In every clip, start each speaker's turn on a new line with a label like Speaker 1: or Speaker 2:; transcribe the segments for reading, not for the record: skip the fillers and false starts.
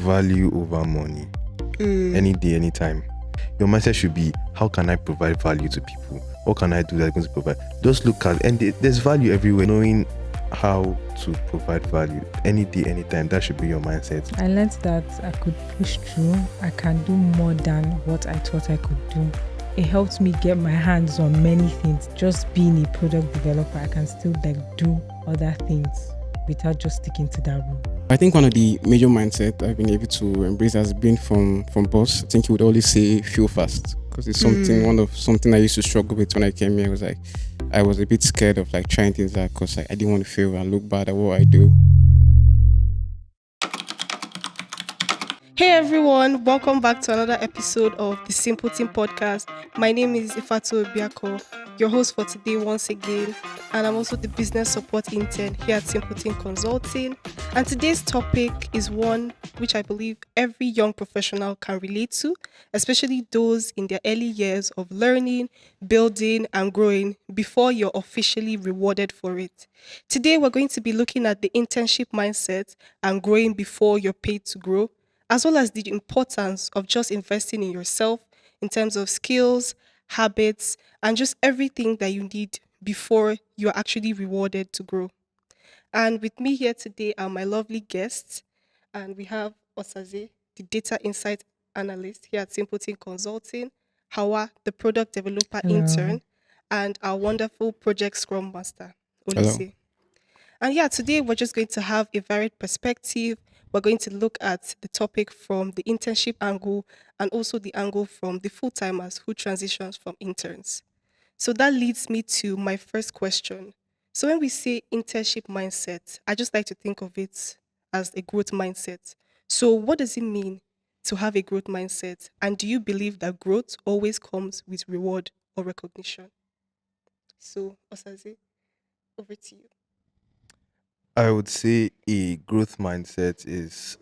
Speaker 1: value over money. Any day, anytime. Your mindset should be, how can I provide value to people? What can I do that's going to provide? Just look at, and there's value everywhere. Knowing how to provide value any day, anytime, that should be your mindset.
Speaker 2: I learned that I could push through. I can do more than what I thought I could do. It helped me get my hands on many things. Just being a product developer, I can still do other things without just sticking to that rule.
Speaker 3: I think one of the major mindset I've been able to embrace has been from boss. I think he would always say feel fast, because it's something I used to struggle with when I came here. I was a bit scared of trying things out, because I didn't want to fail and look bad at what I do.
Speaker 4: Hey everyone, welcome back to another episode of the Simpletin podcast. My name is Ifeatu Obiako, your host for today once again, and I'm also the business support intern here at Simpletin Consulting. And today's topic is one which I believe every young professional can relate to, especially those in their early years of learning, building, and growing before you're officially rewarded for it. Today, we're going to be looking at the internship mindset and growing before you're paid to grow, as well as the importance of just investing in yourself in terms of skills, habits, and just everything that you need before you're actually rewarded to grow. And with me here today are my lovely guests, and we have Osaze, the data insight analyst here at Simpletin Consulting, Hauwau, the product developer
Speaker 2: Hello.
Speaker 4: intern, and our wonderful project scrum master,
Speaker 3: Hello.
Speaker 4: Olise. And yeah, today we're just going to have a varied perspective. We're going to look at the topic from the internship angle and also the angle from the full-timers who transitions from interns. So that leads me to my first question. So when we say internship mindset, I just like to think of it as a growth mindset. So what does it mean to have a growth mindset? And do you believe that growth always comes with reward or recognition? So, Osaze, over to you.
Speaker 1: I would say a growth mindset is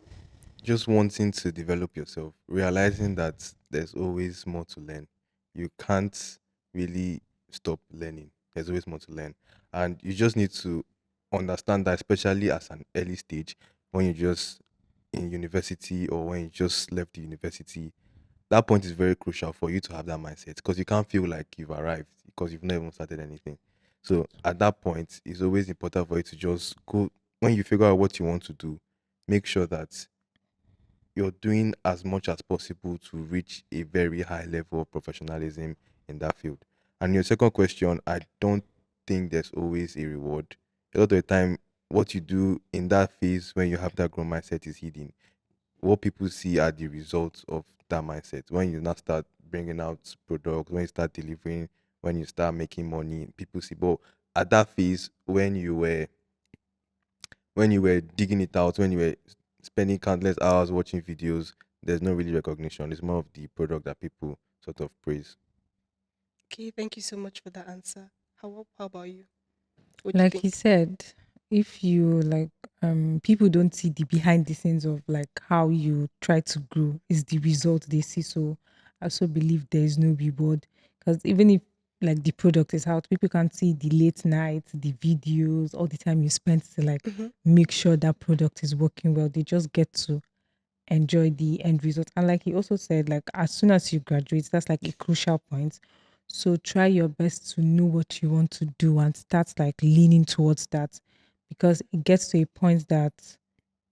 Speaker 1: just wanting to develop yourself, realizing that there's always more to learn. You can't really stop learning. There's always more to learn. And you just need to understand that, especially as an early stage, when you're just in university or when you just left the university, that point is very crucial for you to have that mindset, because you can't feel like you've arrived because you've not even started anything. So at that point, it's always important for you to just go, when you figure out what you want to do, make sure that you're doing as much as possible to reach a very high level of professionalism in that field. And your second question, I don't think there's always a reward. A lot of the time, what you do in that phase when you have that growth mindset is hidden. What people see are the results of that mindset. When you now start bringing out products, when you start delivering, when you start making money, people see. But at that phase, when you were digging it out, when you were spending countless hours watching videos, there's no really recognition. It's more of the product that people sort of praise.
Speaker 4: Okay, thank you so much for that answer. How about you? What do you
Speaker 2: Like
Speaker 4: think?
Speaker 2: he said, if you people don't see the behind the scenes of how you try to grow, is the result they see. So I also believe there is no reward, because even if the product is out, people can see the late nights, the videos, all the time you spend to
Speaker 4: Mm-hmm.
Speaker 2: make sure that product is working well. They just get to enjoy the end result. And like he also said, as soon as you graduate, that's a crucial point. So try your best to know what you want to do and start leaning towards that, because it gets to a point that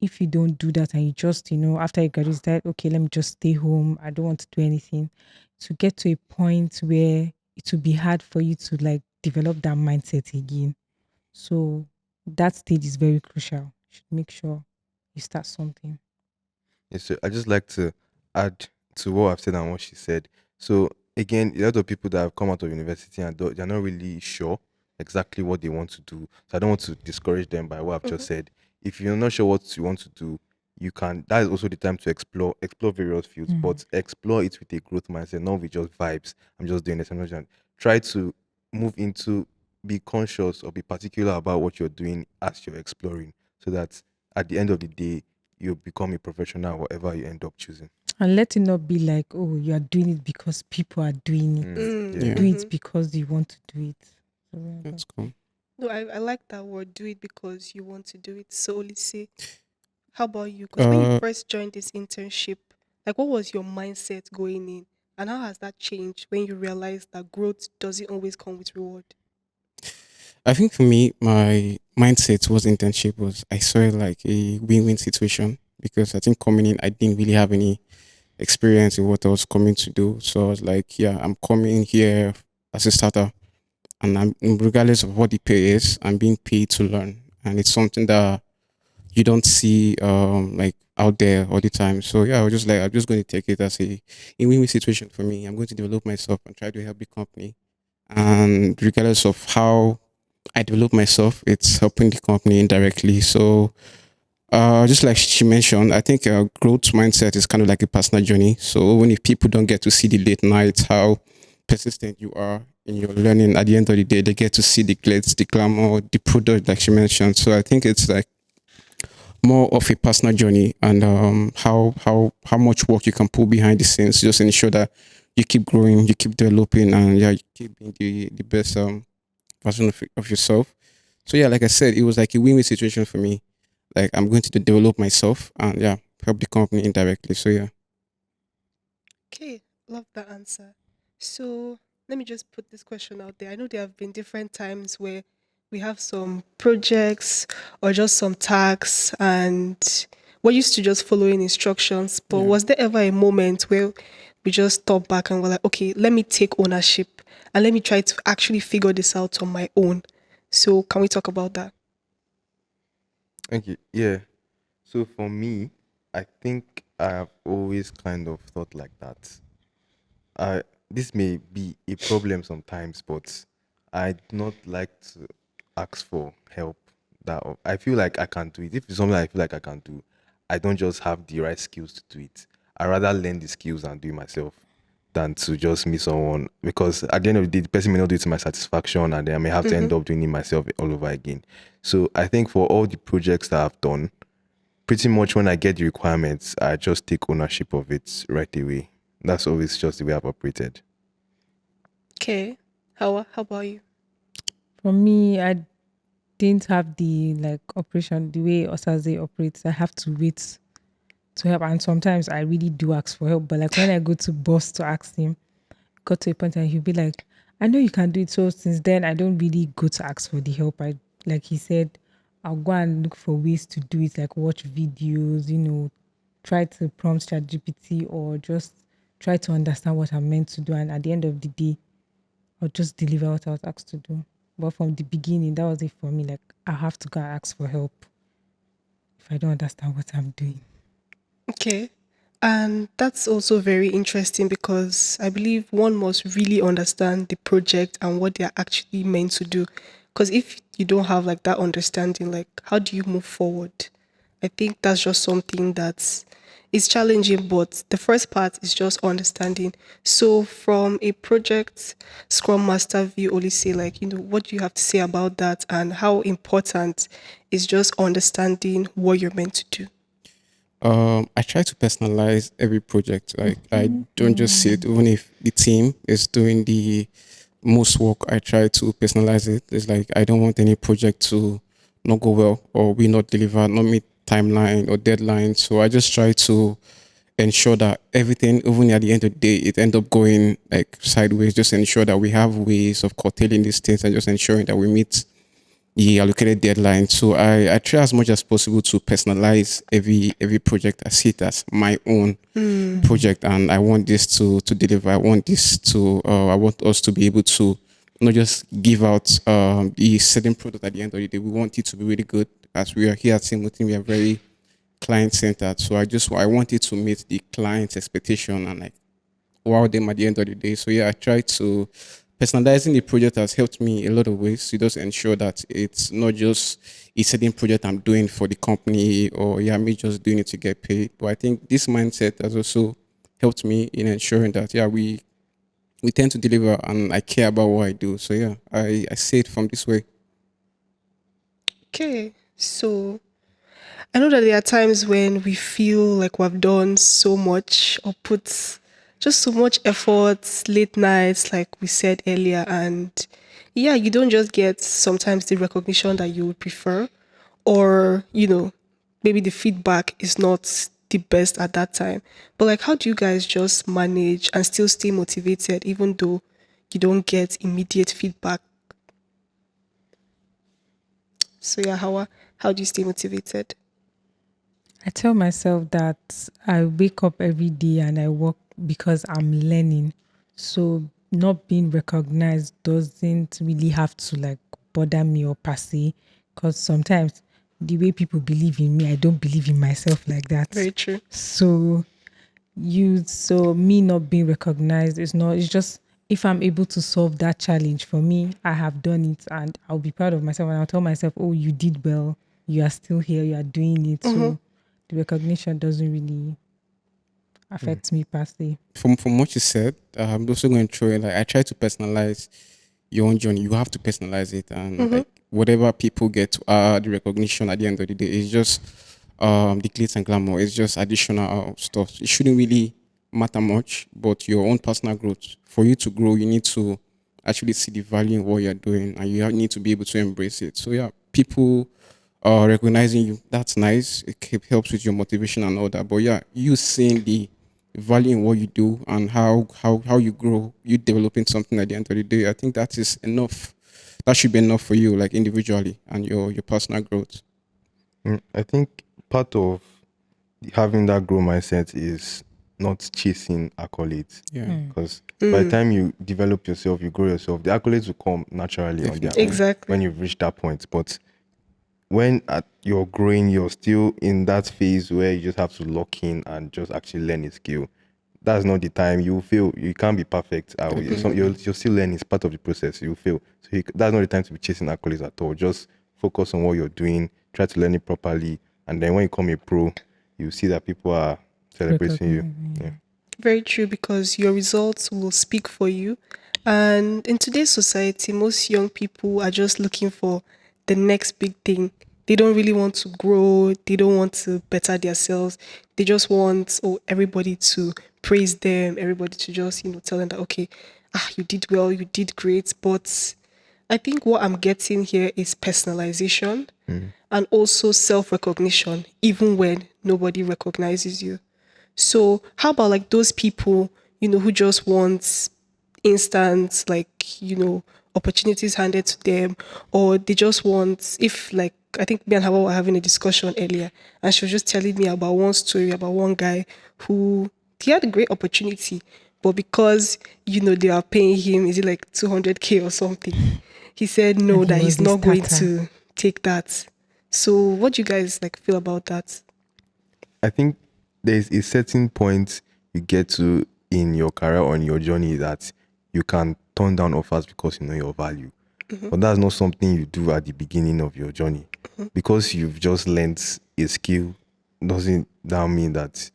Speaker 2: if you don't do that and you just, after you graduate, that okay, let me just stay home. I don't want to do anything. To get to a point where it will be hard for you to develop that mindset again. So that stage is very crucial. You should make sure you start something.
Speaker 1: Yes, so I just like to add to what I've said and what she said. So again, a lot of people that have come out of university and they're not really sure exactly what they want to do. So I don't want to discourage them by what I've
Speaker 4: Mm-hmm.
Speaker 1: just said. If you're not sure what you want to do, you can. That is also the time to explore various fields,
Speaker 2: Mhm.
Speaker 1: but explore it with a growth mindset, not with just vibes. I'm just doing this. I'm not just try to move into, be conscious or be particular about what you're doing as you're exploring, so that at the end of the day you become a professional, whatever you end up choosing.
Speaker 2: And let it not be like, oh, you are doing it because people are doing it.
Speaker 1: Yeah.
Speaker 3: Yeah,
Speaker 2: Do it
Speaker 4: Mm-hmm.
Speaker 2: because you want to do it. So,
Speaker 3: that's cool.
Speaker 4: No, I like that word. Do it because you want to do it. So, let's say, How about you? Because when you
Speaker 3: Uh,
Speaker 4: first joined this internship, like what was your mindset going in? And how has that changed when you realized that growth doesn't always come with reward?
Speaker 3: I think for me, my mindset was internship was I saw it like a win-win situation because I think coming in, I didn't really have any experience in what I was coming to do. So I was like, yeah, I'm coming in here as a starter, and I'm regardless of what the pay is, I'm being paid to learn, and it's something that you don't see like out there all the time. So yeah, I was just like, I'm just going to take it as a win-win situation for me. I'm going to develop myself and try to help the company, and regardless of how I develop myself, it's helping the company indirectly. So just like she mentioned, I think growth mindset is kind of like a personal journey. So even if people don't get to see the late nights, how persistent you are in your learning, at the end of the day, they get to see the glitz, the glamour, the product, like she mentioned. So I think it's like more of a personal journey and how much work you can put behind the scenes, just ensure that you keep growing, you keep developing, and yeah, you keep being the best version of yourself. So yeah, like I said, it was like a win-win situation for me. Like I'm going to develop myself and yeah, help the company indirectly. So yeah.
Speaker 4: Okay, love that answer. So let me just put this question out there. I know there have been different times where we have some projects or just some tasks and we're used to just following instructions. But
Speaker 3: Yeah.
Speaker 4: was there ever a moment where we just stop back and we're like, okay, let me take ownership and let me try to actually figure this out on my own? So can we talk about that?
Speaker 1: Thank you. Yeah. So for me, I think I have always kind of thought like that. I This may be a problem sometimes, but I do not like to ask for help. I feel like I can do it. If it's something I feel like I can do, I don't just have the right skills to do it. I rather learn the skills and do it myself than to just meet someone, because at the end of the day, the person may not do it to my satisfaction, and then I may have to
Speaker 4: Mm-hmm.
Speaker 1: end up doing it myself all over again. So I think for all the projects that I've done, pretty much when I get the requirements, I just take ownership of it right away. That's always just the way I've operated.
Speaker 4: Okay. How about you?
Speaker 2: For me, I didn't have the like operation the way Osaze operates. I have to wait to help, and sometimes I really do ask for help. But like when I go to boss to ask him, got to a point and he'll be like, "I know you can do it." So since then, I don't really go to ask for the help. I like he said, I'll go and look for ways to do it, like watch videos, try to prompt ChatGPT or just try to understand what I'm meant to do. And at the end of the day, I'll just deliver what I was asked to do. But from the beginning, that was it for me. Like I have to go and ask for help if I don't understand what I'm doing.
Speaker 4: Okay. And that's also very interesting because I believe one must really understand the project and what they're actually meant to do. Because if you don't have like that understanding, like how do you move forward? I think that's just something that's is challenging, but the first part is just understanding. So from a project scrum master view, only say like, what do you have to say about that and how important is just understanding what you're meant to do?
Speaker 3: I try to personalize every project. Like I don't just see it, even if the team is doing the most work. I try to personalize it. It's like I don't want any project to not go well or we not deliver, not meet timeline or deadline. So I just try to ensure that everything, even at the end of the day, it end up going like sideways. Just ensure that we have ways of curtailing these things and just ensuring that we meet the allocated deadline. So I try as much as possible to personalize every project. I see it as my own project, and I want this to deliver. I want this to I want us to be able to not just give out the certain product at the end of the day. We want it to be really good. As we are here at Simpletin, we are very client centered. So I want it to meet the client's expectation and like wow them at the end of the day. So yeah, I try to personalizing the project has helped me a lot of ways to just ensure that it's not just a certain project I'm doing for the company or yeah, me just doing it to get paid. But I think this mindset has also helped me in ensuring that yeah, we tend to deliver and I care about what I do. So yeah, I say it from this way.
Speaker 4: Okay. So I know that there are times when we feel like we've done so much or put just so much effort, late nights, like we said earlier, and yeah, you don't just get sometimes the recognition that you would prefer, or maybe the feedback is not the best at that time. But like, how do you guys just manage and still stay motivated even though you don't get immediate feedback? So yeah, how do you stay motivated?
Speaker 2: I tell myself that I wake up every day and I work because I'm learning. So not being recognized doesn't really have to like bother me or per se. Because sometimes the way people believe in me, I don't believe in myself like that.
Speaker 4: Very true.
Speaker 2: So so me not being recognized is not, it's just if I'm able to solve that challenge for me, I have done it and I'll be proud of myself and I'll tell myself, oh, you did well, you are still here, you are doing it.
Speaker 4: Mm-hmm.
Speaker 2: So the recognition doesn't really
Speaker 1: Mm.
Speaker 2: affect me per se.
Speaker 3: From what you said, I'm also going to throw in like I try to personalize your own journey. You have to personalize it, and
Speaker 4: Mm-hmm.
Speaker 3: like whatever people get, the recognition at the end of the day is just the glitz and glamour. It's just additional stuff. It shouldn't really matter much, but your own personal growth. For you to grow, you need to actually see the value in what you're doing, and need to be able to embrace it. So yeah, people recognizing you, that's nice. It helps with your motivation and all that. But yeah, you seeing the value in what you do and how you grow, you developing something at the end of the day, I think that is enough. That should be enough for you, like individually and your personal growth.
Speaker 1: I think part of having that grow mindset is not chasing accolades.
Speaker 3: Yeah,
Speaker 2: Hmm.
Speaker 1: Because by the
Speaker 4: Mm,
Speaker 1: time you develop yourself, you grow yourself, the accolades will come naturally on their
Speaker 3: definitely.
Speaker 1: own when
Speaker 4: exactly.
Speaker 1: you've reached that point. But when you're growing, you're still in that phase where you just have to lock in and just actually learn a skill. That's not the time. You fail. You can't be perfect.
Speaker 3: Definitely.
Speaker 1: You're still learning. It's part of the process. You fail. So that's not the time to be chasing accolades at all. Just focus on what you're doing. Try to learn it properly. And then when you become a pro, you see that people are celebrating you. Yeah.
Speaker 2: Recognizing.
Speaker 4: Very true, because your results will speak for you. And in today's society, most young people are just looking for the next big thing. They don't really want to grow, they don't want to better themselves. They just want everybody to praise them, everybody to just, tell them that okay, you did well, you did great. But I think what I'm getting here is personalization
Speaker 1: Mm.
Speaker 4: and also self-recognition, even when nobody recognizes you. So how about like those people, who just want instant, like, opportunities handed to them, or they just want, if like, I think me and Hauwau were having a discussion earlier, and she was just telling me about one story about one guy who he had a great opportunity, but because they are paying him, is it like 200K or something? He said no,
Speaker 2: And he
Speaker 4: that
Speaker 2: was
Speaker 4: he's
Speaker 2: a
Speaker 4: not going
Speaker 2: starter.
Speaker 4: to take that. So what do you guys like feel about that?
Speaker 1: I think there's a certain point you get to in your career or in your journey that you can turn down offers because you know your value. But that's not something you do at the beginning of your journey. Because you've just learnt a skill doesn't that mean that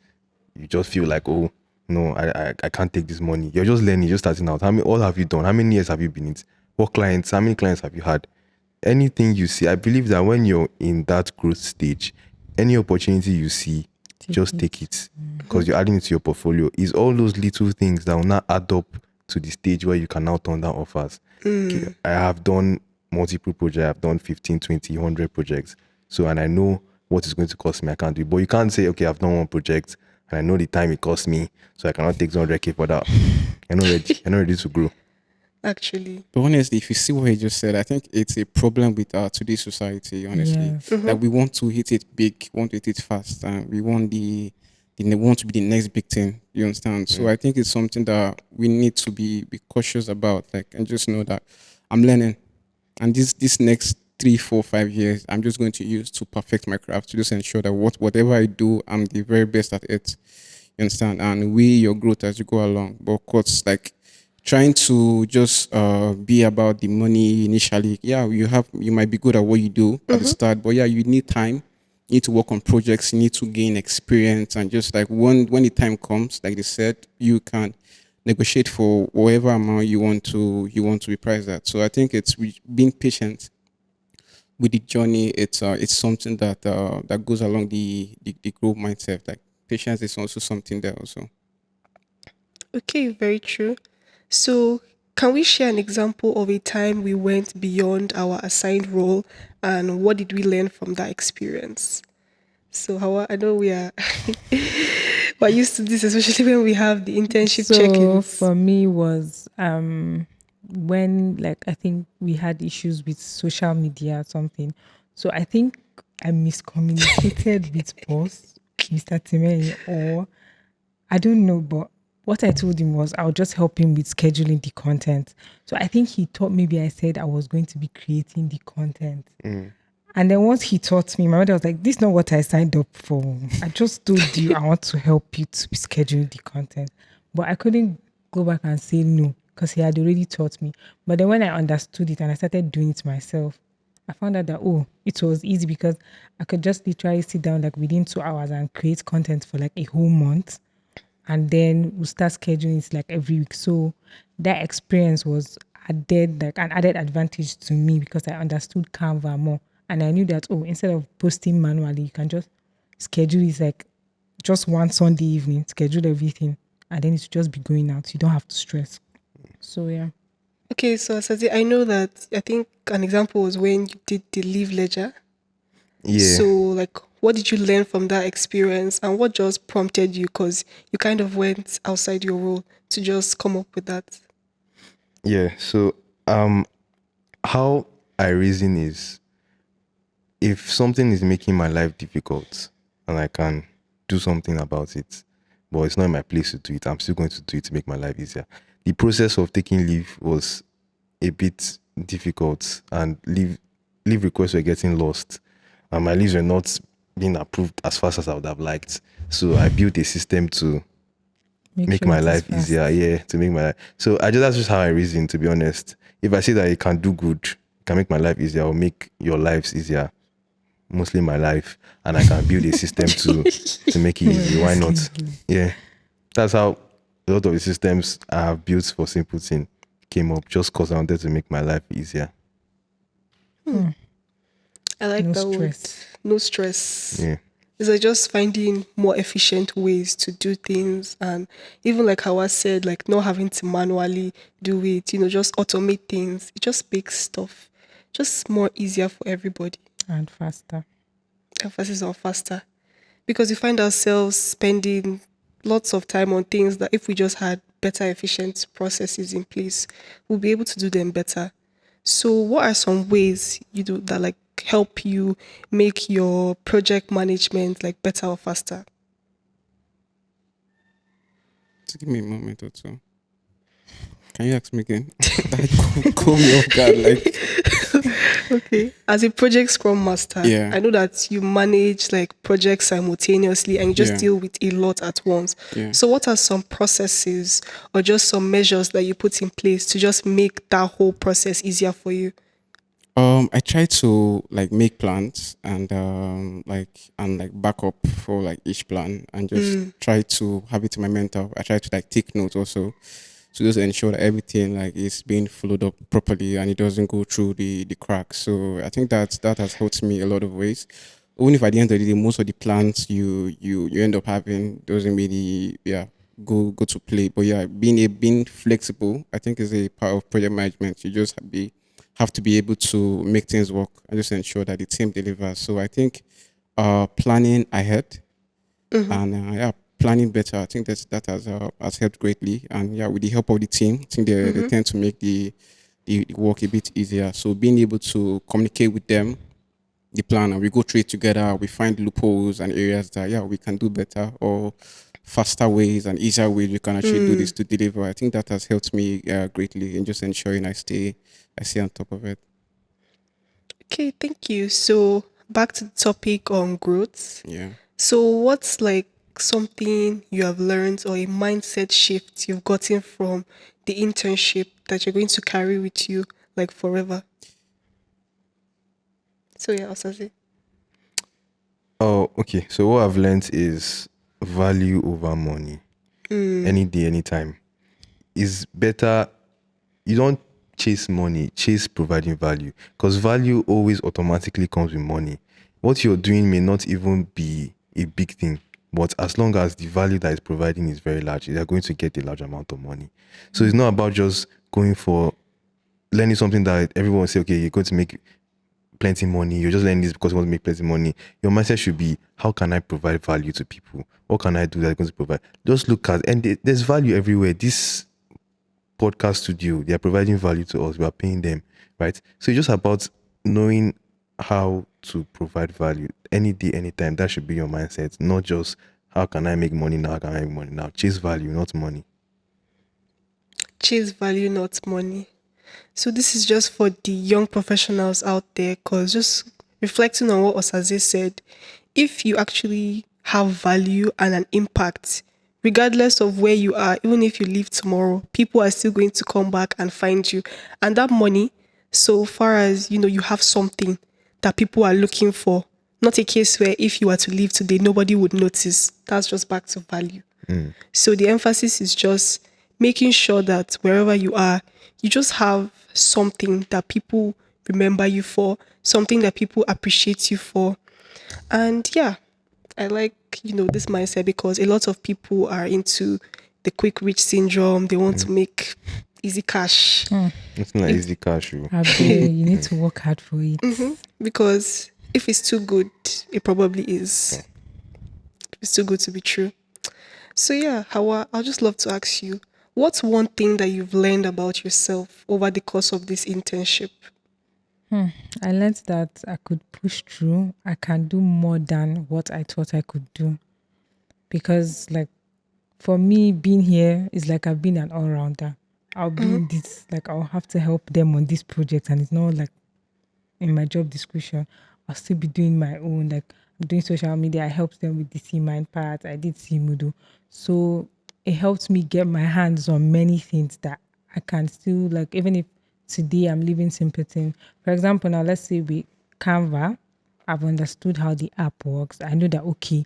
Speaker 1: you just feel like, oh no, I can't take this money. You're just learning, you're just starting out. How many all have you done? How many years have you been in it? What clients, how many clients have you had? Anything you see, I believe that when you're in that growth stage, any opportunity you see,
Speaker 2: Take
Speaker 1: just take
Speaker 2: it.
Speaker 1: it because you're adding it to your portfolio. It's all those little things that will not add up to the stage where you can now turn down offers. Okay, I have done multiple projects. I've done 15, 20, 100 projects. So, and I know what it's going to cost me. I can't do it. But you can't say, okay, I've done one project and I know the time it cost me. So I cannot take 100K for that. I'm not ready. I'm not ready to grow.
Speaker 4: Actually.
Speaker 3: But honestly, if you see what he just said, I think it's a problem with today's society. Honestly,
Speaker 2: Yes.
Speaker 3: that we want to hit it big, want to hit it fast, and we want the want to be the next big thing. You understand? So
Speaker 1: Mm.
Speaker 3: I think it's something that we need to be cautious about, like, and just know that I'm learning, and this next 3, 4, 5 years, I'm just going to use to perfect my craft to just ensure that whatever I do, I'm the very best at it. You understand? And we your growth as you go along. But of course, like trying to just be about the money initially. Yeah, you might be good at what you do at the
Speaker 4: Mm-hmm.
Speaker 3: start, but yeah, you need time. You need to work on projects. You need to gain experience, and just like when the time comes, like they said, you can negotiate for whatever amount you want to be priced at. So I think it's being patient with the journey. It's something that goes along the growth mindset. Like patience is also something there also.
Speaker 4: Okay, very true. So, can we share an example of a time we went beyond our assigned role and what did we learn from that experience? So how I know we are we're used to this, especially when we have the internship
Speaker 2: So
Speaker 4: check-ins.
Speaker 2: for me was when like I think we had issues with social media or something. So I think I miscommunicated with boss, Mr. Timei, or I don't know, but what I told him was I'll just help him with scheduling the content. So I think he thought maybe I said I was going to be creating the content. And then once he taught me, my mother was like, "This is not what I signed up for. I just told you I want to help you to schedule the content." But I couldn't go back and say no because he had already taught me. But then when I understood it and I started doing it myself, I found out that it was easy because I could just literally sit down like within 2 hours and create content for like a whole month. And then we'll start scheduling it like every week. So that experience was added like an added advantage to me because I understood Canva more. And I knew that instead of posting manually, you can just schedule it like just one Sunday evening, schedule everything, and then it will just be going out. You don't have to stress. So yeah.
Speaker 4: Okay, so Asazi, I know that I think an example was when you did the leave ledger.
Speaker 1: Yeah.
Speaker 4: So, like, what did you learn from that experience and what just prompted you? Because you kind of went outside your role to just come up with that.
Speaker 1: Yeah. So how I reason is, if something is making my life difficult and I can do something about it, but it's not in my place to do it, I'm still going to do it to make my life easier. The process of taking leave was a bit difficult, and leave requests were getting lost, and my leaves were not being approved as fast as I would have liked. So I built a system to
Speaker 2: Make
Speaker 1: make
Speaker 2: sure
Speaker 1: my
Speaker 2: it is
Speaker 1: life
Speaker 2: fast.
Speaker 1: easier. Yeah, to make my life. So that's just how I reason, to be honest. If I see that it can do good, it can make my life easier or make your lives easier, mostly my life, and I can build a system to make it easy. Why not? Yeah. That's how a lot of the systems I have built for Simpletin came up, just because I wanted to make my life easier.
Speaker 4: I like
Speaker 2: No
Speaker 4: that word.
Speaker 2: stress.
Speaker 4: No stress.
Speaker 1: Yeah.
Speaker 4: It's like just finding more efficient ways to do things, and even like how I said, like not having to manually do it, just automate things. It just makes stuff just more easier for everybody.
Speaker 2: And faster.
Speaker 4: Emphasis on faster. Because we find ourselves spending lots of time on things that if we just had better efficient processes in place, we'll be able to do them better. So what are some ways you do that like help you make your project management like better or faster?
Speaker 3: Just give me a moment or two. Can you ask me again? That caught me off guard. Like,
Speaker 4: Okay. As a project scrum master,
Speaker 3: yeah,
Speaker 4: I know that you manage like projects simultaneously and you just
Speaker 3: yeah,
Speaker 4: deal with a lot at once.
Speaker 3: yeah.
Speaker 4: So what are some processes or just some measures that you put in place to just make that whole process easier for you?
Speaker 3: I try to like make plans and like backup for like each plan and just try to have it in my mental. I try to like take notes also to just ensure that everything like is being followed up properly and it doesn't go through the cracks. So I think that has helped me a lot of ways. Even if at the end of the day most of the plans you end up having doesn't really go to play. But yeah, being flexible I think is a part of project management. You just have to be able to make things work and just ensure that the team delivers. So I think planning ahead and planning better. I think that has helped greatly. And yeah, with the help of the team, I think they tend to make the work a bit easier. So being able to communicate with them, the plan, and we go through it together. We find loopholes and areas that we can do better or faster ways and easier ways we can actually do this to deliver. I think that has helped me greatly in just ensuring I stay on top of it.
Speaker 4: Okay, thank you. So back to the topic on growth.
Speaker 3: Yeah.
Speaker 4: So what's like something you have learned or a mindset shift you've gotten from the internship that you're going to carry with you like forever? So yeah, Osaze.
Speaker 1: Oh, okay. So what I've learned is value over money. Any day, anytime. Is better. You don't chase money, chase providing value. Because value always automatically comes with money. What you're doing may not even be a big thing, but as long as the value that is providing is very large, you're going to get a large amount of money. So it's not about just going for learning something that everyone will say, okay, you're going to make plenty money. You're just learning this because you want to make plenty money. Your mindset should be, how can I provide value to people? What can I do that's going to provide? Just look at, and there's value everywhere. This podcast studio, they are providing value to us. We are paying them, right? So it's just about knowing how to provide value any day, anytime. That should be your mindset, not just how can I make money now? How can I make money now? Chase value, not money.
Speaker 4: Chase value, not money. So this is just for the young professionals out there, because just reflecting on what Osaze said, if you actually have value and an impact, regardless of where you are, even if you leave tomorrow, people are still going to come back and find you. And that money, so far as you have something that people are looking for, not a case where if you were to leave today, nobody would notice. That's just back to value. So the emphasis is just making sure that wherever you are, you just have something that people remember you for, something that people appreciate you for. And yeah, I like, this mindset because a lot of people are into the quick rich syndrome. They want to make easy cash.
Speaker 1: It's not
Speaker 4: If-
Speaker 1: easy cash.
Speaker 2: You need to work hard for it.
Speaker 4: Because if it's too good, it probably is. It's too good to be true. So yeah, Hawa, I'd just love to ask you, what's one thing that you've learned about yourself over the course of this internship?
Speaker 2: I learned that I could push through. I can do more than what I thought I could do. Because, like, for me, being here is like I've been an all rounder. I'll be in this, like, I'll have to help them on this project, and it's not like in my job description. I'll still be doing my own, like, I'm doing social media. I helped them with the C Mind part. I did C Moodle. So it helped me get my hands on many things that I can still, like, even if today I'm leaving Simpletin. For example, now let's say with Canva, I've understood how the app works. I know that, okay,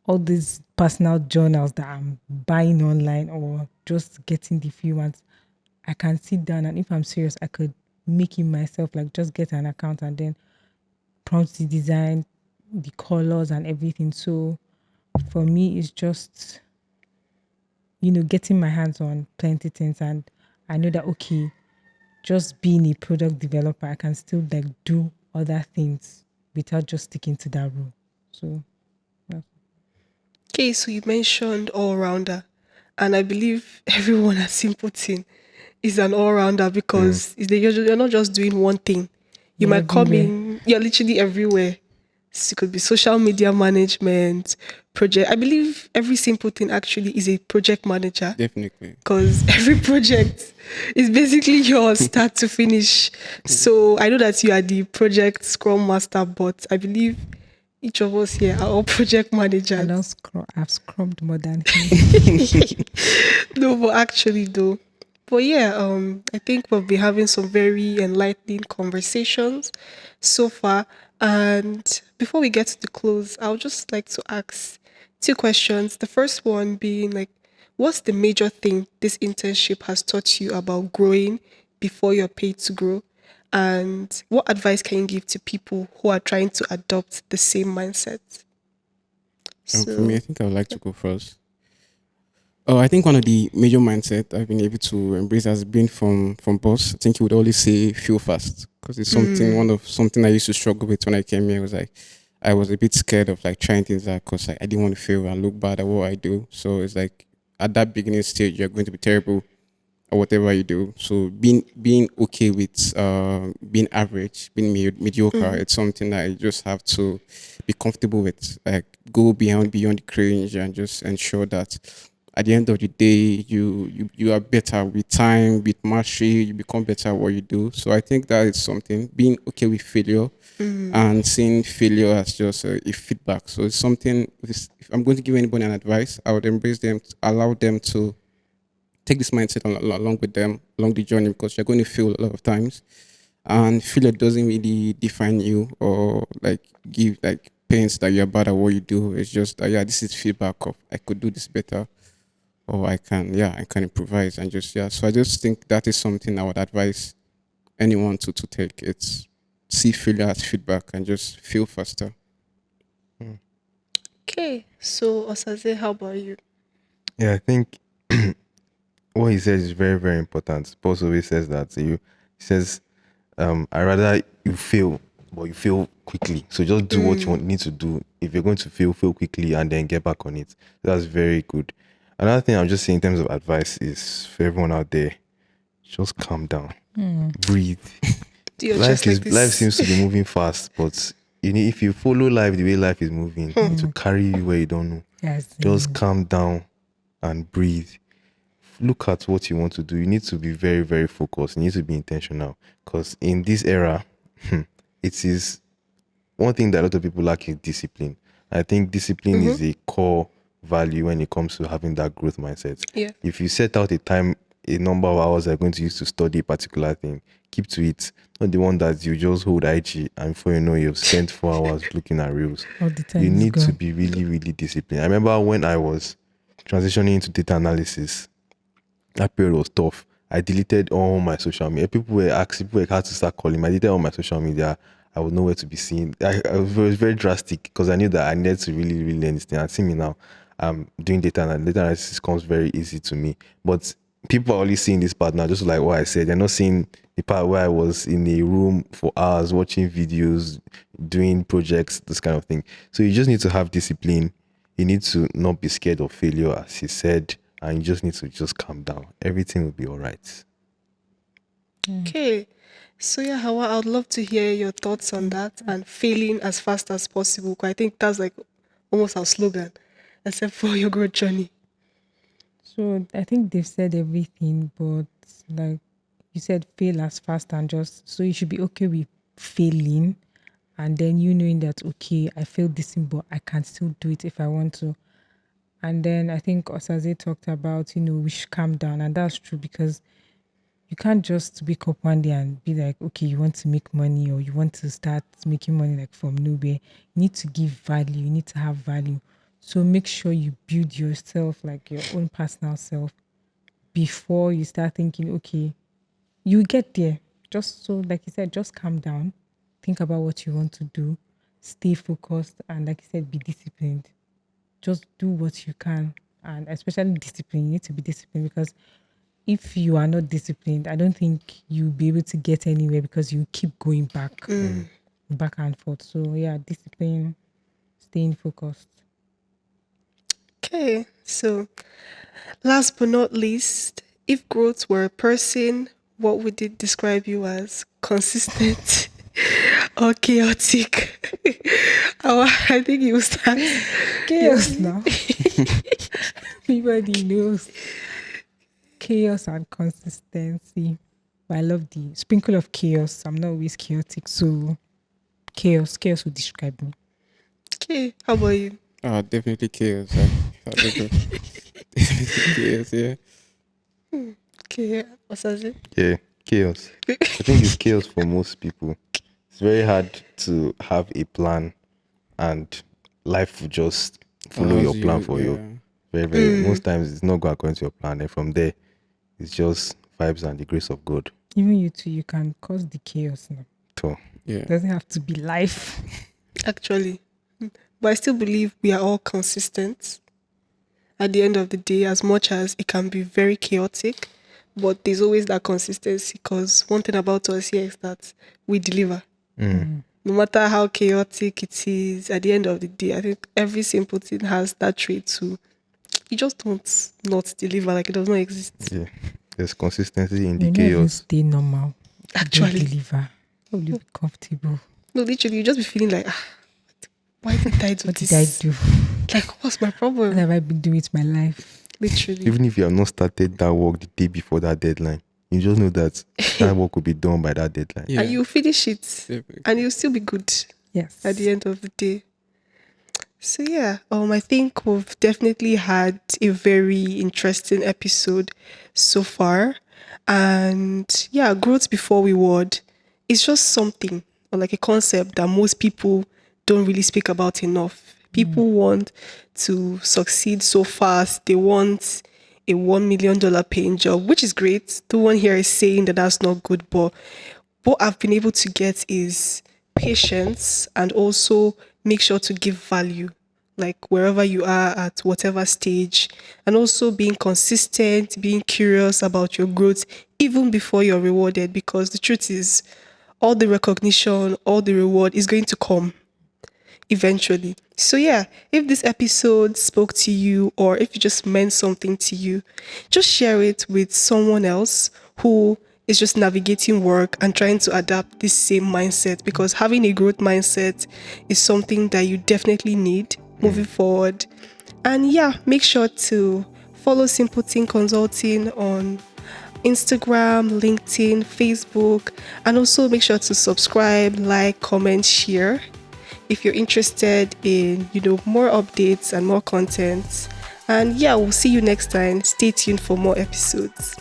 Speaker 2: all these personal journals that I'm buying online or just getting the few ones, I can sit down, and if I'm serious, I could make it myself, like just get an account and then prompt the design, the colors and everything. So for me, it's just, getting my hands on plenty things. And I know that, okay, just being a product developer, I can still like do other things without just sticking to that role. So yeah.
Speaker 4: Okay, so you mentioned all rounder, and I believe everyone at Simpleton is an all rounder because you're not just doing one thing. You
Speaker 2: You're
Speaker 4: might come
Speaker 2: everywhere.
Speaker 4: in, you're literally everywhere. So it could be social media management, project. I believe every simple thing actually is a project manager
Speaker 3: Definitely.
Speaker 4: because every project is basically yours, start to finish. So I know that you are the project scrum master, but I believe each of us here are all project managers.
Speaker 2: I've scrubbed more than him.
Speaker 4: No, but actually though. But yeah, I think we've been having some very enlightening conversations so far. And before we get to the close, I would just like to ask two questions. The first one being like, what's the major thing this internship has taught you about growing before you're paid to grow? And what advice can you give to people who are trying to adopt the same mindset?
Speaker 3: For me, I
Speaker 4: So,
Speaker 3: think I would like to go first. Oh, I think one of the major mindset I've been able to embrace has been from boss. I think he would always say feel fast because it's something I used to struggle with when I came here. It was like I was a bit scared of like trying things out because like, I didn't want to fail and look bad at what I do. So it's like at that beginning stage, you're going to be terrible or whatever you do. So being okay with being average, being mediocre, it's something that you just have to be comfortable with. Like go beyond the cringe and just ensure that at the end of the day you are better with time, with mastery, you become better at what you do. So I think that is something, being okay with failure and seeing failure as just a feedback. So it's something, if I'm going to give anybody an advice, I would embrace them, allow them to take this mindset along with them along the journey because you're going to fail a lot of times, and failure doesn't really define you or like give like pains that you're bad at what you do. It's just that, yeah, this is feedback of I could do this better, or I can improvise and just, yeah. So I just think that is something I would advise anyone to take. It's see failure as feedback and just feel faster.
Speaker 4: okay. So, Osaze, how about you?
Speaker 1: Yeah, I think what he says is very, very important. Boss always says that to you. He says, I rather you fail, but you fail quickly. So just do what you need to do. If you're going to fail quickly and then get back on it. That's very good. Another thing I'm just saying in terms of advice is for everyone out there, just calm down, breathe.
Speaker 4: Do your
Speaker 1: Life
Speaker 4: chest like
Speaker 1: is life
Speaker 4: this.
Speaker 1: seems to be moving fast, but if you follow life the way life is moving, it will carry you where you don't know.
Speaker 2: Yes.
Speaker 1: Just calm down and breathe. Look at what you want to do. You need to be very, very focused. You need to be intentional. Because in this era, it is one thing that a lot of people lack is discipline. I think discipline is a core value when it comes to having that growth mindset.
Speaker 4: Yeah.
Speaker 1: If you set out a number of hours you're going to use to study a particular thing, keep to it. Not the one that you just hold IG and before you know you've spent 4 hours looking at reels.
Speaker 2: All the time
Speaker 1: You
Speaker 2: is
Speaker 1: need to
Speaker 2: gone.
Speaker 1: be really, really disciplined. I remember when I was transitioning into data analysis, that period was tough. I deleted all my social media. People were asking, people had to start calling me. I deleted all my social media. I was nowhere to be seen. It was very drastic because I knew that I needed to really, really learn this thing. And see me now, I'm doing data analysis comes very easy to me. But people are only seeing this part now, just like what I said. They're not seeing the part where I was in a room for hours watching videos, doing projects, this kind of thing. So you just need to have discipline. You need to not be scared of failure, as he said, and you just need to just calm down. Everything will be all right.
Speaker 4: Okay. So yeah, Hawa, I would love to hear your thoughts on that and failing as fast as possible. 'Cause I think that's like almost our slogan, except for your growth journey.
Speaker 2: So I think they've said everything, but like you said, fail as fast and just so you should be okay with failing, and then you knowing that okay, I failed this thing, but I can still do it if I want to. And then I think Osaze talked about we should calm down, and that's true because you can't just wake up one day and be like, okay, you want to make money or you want to start making money like from nowhere. You need to give value. You need to have value. So make sure you build yourself, like your own personal self, before you start thinking, okay, you get there. Just so, like you said, just calm down. Think about what you want to do. Stay focused. And like you said, be disciplined. Just do what you can. And especially discipline. You need to be disciplined because if you are not disciplined, I don't think you'll be able to get anywhere because you keep going back and forth. So yeah, discipline, staying focused.
Speaker 4: Okay. So last but not least, if growth were a person, what would it describe you as? Consistent or chaotic? I think you start.
Speaker 2: Chaos now. Everybody knows chaos and consistency. But I love the sprinkle of chaos. I'm not always chaotic, so chaos would describe me.
Speaker 4: Okay. How about you?
Speaker 3: Definitely chaos. Definitely chaos, yeah.
Speaker 4: Okay. Osaze?
Speaker 1: Yeah, chaos. I think it's chaos for most people. It's very hard to have a plan and life will just follow your
Speaker 3: Allows
Speaker 1: plan for you.
Speaker 3: yeah.
Speaker 1: Very, very. Most times it's not going according to your plan. And from there, it's just vibes and the grace of God.
Speaker 2: Even you too, you can cause the chaos now.
Speaker 1: So,
Speaker 3: Yeah.
Speaker 2: It doesn't have to be life.
Speaker 4: Actually. But I still believe we are all consistent at the end of the day, as much as it can be very chaotic. But there's always that consistency because one thing about us here is that we deliver. No matter how chaotic it is, at the end of the day, I think every simple thing has that trait too. You just don't not deliver, like it does not exist.
Speaker 1: yeah, there's consistency in the
Speaker 2: You never even
Speaker 1: chaos.
Speaker 2: stay normal. You don't
Speaker 4: Actually.
Speaker 2: deliver. How will you be comfortable?
Speaker 4: No, literally, you just be feeling like, why did I do
Speaker 2: What
Speaker 4: this?
Speaker 2: did I do?
Speaker 4: Like, what's my
Speaker 2: What
Speaker 4: problem?
Speaker 2: have I been doing with my life?
Speaker 4: Literally.
Speaker 1: Even if you have not started that work the day before that deadline, you just know that that work will be done by that deadline.
Speaker 3: Yeah.
Speaker 4: And you finish it,
Speaker 3: Definitely.
Speaker 4: and you'll still be good
Speaker 2: Yes.
Speaker 4: at the end of the day. So yeah, I think we've definitely had a very interesting episode so far. And yeah, growth before reward is just something or like a concept that most people don't really speak about enough. People want to succeed so fast. They want a $1 million paying job, which is great. No one here is saying that that's not good, but what I've been able to get is patience and also make sure to give value, like wherever you are at whatever stage, and also being consistent, being curious about your growth even before you're rewarded. Because the truth is, all the recognition, all the reward is going to come eventually. So, yeah, if this episode spoke to you or if it just meant something to you, just share it with someone else who is just navigating work and trying to adapt this same mindset, because having a growth mindset is something that you definitely need moving forward. And yeah, make sure to follow Simpletin Consulting on Instagram, LinkedIn, Facebook, and also make sure to subscribe, like, comment, share if you're interested in, more updates and more content. And yeah, we'll see you next time. Stay tuned for more episodes.